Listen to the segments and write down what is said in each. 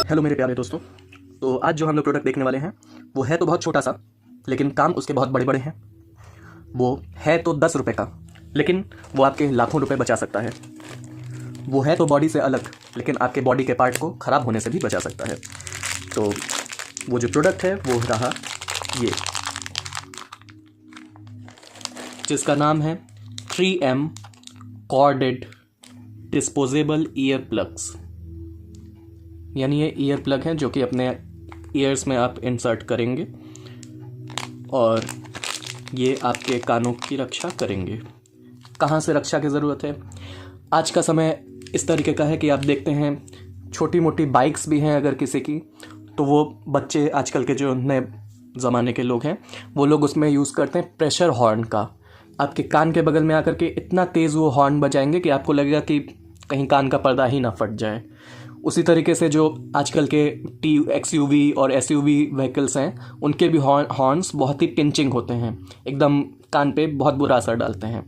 Hello मेरे प्यारे दोस्तों। तो आज जो हम लोग प्रोडक्ट देखने वाले हैं वो है तो बहुत छोटा सा, लेकिन काम उसके बहुत बड़े बड़े हैं। वो है तो 10 रुपये का, लेकिन वो आपके लाखों रुपए बचा सकता है। वो है तो बॉडी से अलग, लेकिन आपके बॉडी के पार्ट को ख़राब होने से भी बचा सकता है। तो वो जो प्रोडक्ट है वो रहा ये, जिसका नाम है 3M corded disposable ear plugs. यानी ये ईयर प्लग हैं जो कि अपने ईयर्स में आप इंसर्ट करेंगे और ये आपके कानों की रक्षा करेंगे। कहाँ से रक्षा की ज़रूरत है? आज का समय इस तरीके का है कि आप देखते हैं छोटी मोटी बाइक्स भी हैं अगर किसी की, तो वो बच्चे आजकल के जो नए ज़माने के लोग हैं वो लोग उसमें यूज़ करते हैं प्रेशर हॉर्न का। आपके कान के बगल में आकर के इतना तेज़ वो हॉर्न बजाएंगे कि आपको लगेगा कि कहीं कान का पर्दा ही ना फट जाए। उसी तरीके से जो आजकल के XUV और SUV व्हीकल्स हैं उनके भी हॉर्न्स बहुत ही पिंचिंग होते हैं, एकदम कान पे बहुत बुरा असर डालते हैं।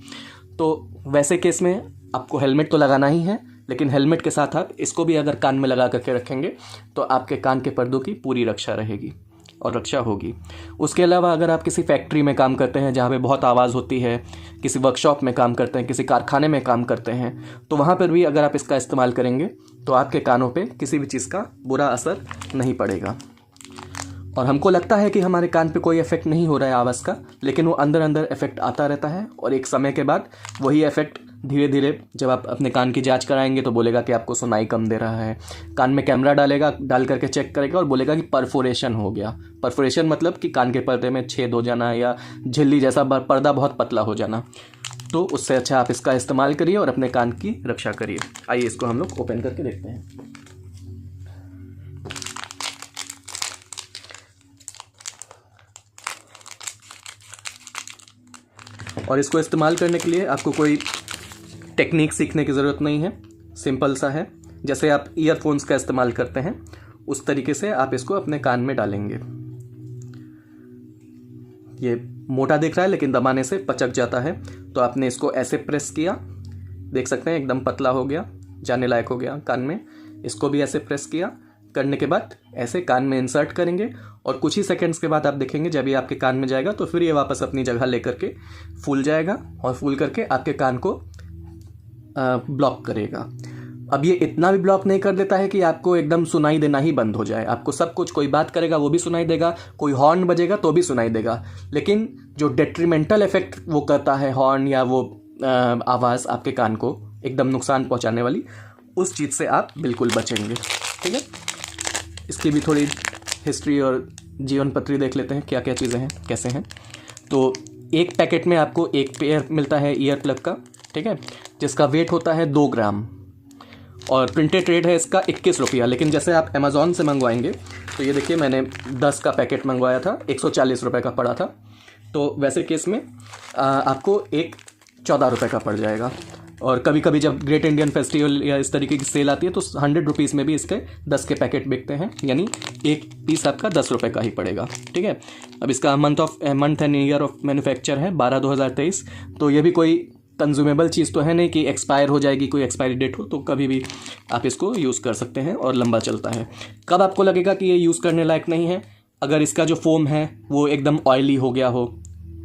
तो वैसे केस में आपको हेलमेट तो लगाना ही है, लेकिन हेलमेट के साथ आप इसको भी अगर कान में लगा करके रखेंगे तो आपके कान के पर्दों की पूरी रक्षा रहेगी और रक्षा होगी। उसके अलावा अगर आप किसी फैक्ट्री में काम करते हैं जहाँ पे बहुत आवाज़ होती है, किसी वर्कशॉप में काम करते हैं, किसी कारखाने में काम करते हैं, तो वहाँ पर भी अगर आप इसका इस्तेमाल करेंगे तो आपके कानों पे किसी भी चीज़ का बुरा असर नहीं पड़ेगा। और हमको लगता है कि हमारे कान पे कोई इफ़ेक्ट नहीं हो रहा है आवाज़ का, लेकिन वो अंदर अंदर इफ़ेक्ट आता रहता है और एक समय के बाद वही इफ़ेक्ट धीरे धीरे जब आप अपने कान की जांच कराएंगे तो बोलेगा कि आपको सुनाई कम दे रहा है। कान में कैमरा डाल करके चेक करेगा और बोलेगा कि परफोरेशन हो गया। परफोरेशन मतलब कि कान के पर्दे में छेद हो जाना या झिल्ली जैसा पर्दा बहुत पतला हो जाना। तो उससे अच्छा आप इसका इस्तेमाल करिए और अपने कान की रक्षा करिए। आइए इसको हम लोग ओपन करके देखते हैं। और इसको इस्तेमाल करने के लिए आपको कोई टेक्निक सीखने की ज़रूरत नहीं है, सिंपल सा है। जैसे आप ईयरफोन्स का इस्तेमाल करते हैं उस तरीके से आप इसको अपने कान में डालेंगे। ये मोटा दिख रहा है लेकिन दबाने से पचक जाता है। तो आपने इसको ऐसे प्रेस किया, देख सकते हैं एकदम पतला हो गया, जाने लायक हो गया कान में। इसको भी ऐसे प्रेस किया, करने के बाद ऐसे कान में इंसर्ट करेंगे और कुछ ही सेकंड्स के बाद आप देखेंगे जब ये आपके कान में जाएगा तो फिर ये वापस अपनी जगह लेकर के फूल जाएगा और फूल करके आपके कान को ब्लॉक करेगा। अब ये इतना भी ब्लॉक नहीं कर देता है कि आपको एकदम सुनाई देना ही बंद हो जाए। आपको सब कुछ, कोई बात करेगा वो भी सुनाई देगा, कोई हॉर्न बजेगा तो भी सुनाई देगा, लेकिन जो डेट्रीमेंटल इफेक्ट वो करता है हॉर्न या वो आवाज़ आपके कान को एकदम नुकसान पहुंचाने वाली, उस चीज़ से आप बिल्कुल बचेंगे। ठीक है, इसकी भी थोड़ी हिस्ट्री और जीवन पत्री देख लेते हैं, क्या क्या चीज़ें हैं, कैसे हैं। तो एक पैकेट में आपको एक पेयर मिलता है ईयर प्लग का, ठीक है, जिसका वेट होता है 2 ग्राम और प्रिंटेड रेट है इसका 21 रुपया। लेकिन जैसे आप अमेज़ॉन से मंगवाएंगे तो ये देखिए मैंने 10 का पैकेट मंगवाया था, 140 रुपये का पड़ा था। तो वैसे केस में आपको एक 14 रुपये का पड़ जाएगा। और कभी कभी जब ग्रेट इंडियन फेस्टिवल या इस तरीके की सेल आती है तो 100 रुपीज़ में भी इसके 10 के पैकेट बिकते हैं, यानी एक पीस आपका 10 रुपये का ही पड़ेगा। ठीक है, अब इसका month and year of manufacture है 12/2023। तो ये भी कोई कंज्यूमेबल चीज़ तो है नहीं कि एक्सपायर हो जाएगी, कोई एक्सपायरी डेट हो, तो कभी भी आप इसको यूज़ कर सकते हैं और लंबा चलता है। कब आपको लगेगा कि ये यूज़ करने लायक नहीं है? अगर इसका जो फोम है वो एकदम ऑयली हो गया हो,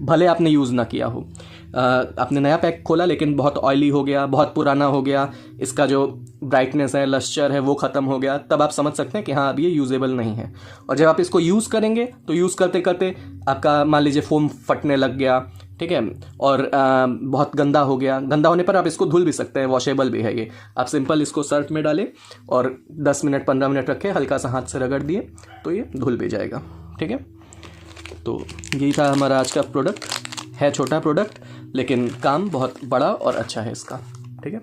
भले आपने यूज़ ना किया हो, आपने नया पैक खोला लेकिन बहुत ऑयली हो गया, बहुत पुराना हो गया, इसका जो ब्राइटनेस है, लस्चर है, वो ख़त्म हो गया, तब आप समझ सकते हैं कि हाँ अब ये यूजेबल नहीं है। और जब आप इसको यूज़ करेंगे तो यूज़ करते करते आपका मान लीजिए फोम फटने लग गया, ठीक है, और बहुत गंदा हो गया। गंदा होने पर आप इसको धुल भी सकते हैं, वॉशेबल भी है ये। आप सिंपल इसको सर्फ में डालें और 10 मिनट 15 मिनट रखें, हल्का सा हाथ से रगड़ दिए तो ये धुल भी जाएगा। ठीक है, तो यही था हमारा आज का प्रोडक्ट। है छोटा प्रोडक्ट लेकिन काम बहुत बड़ा और अच्छा है इसका। ठीक है,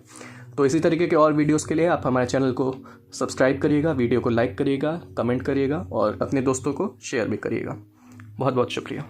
तो इसी तरीके के और वीडियोस के लिए आप हमारे चैनल को सब्सक्राइब करिएगा, वीडियो को लाइक करिएगा, कमेंट करिएगा और अपने दोस्तों को शेयर भी करिएगा। बहुत बहुत शुक्रिया।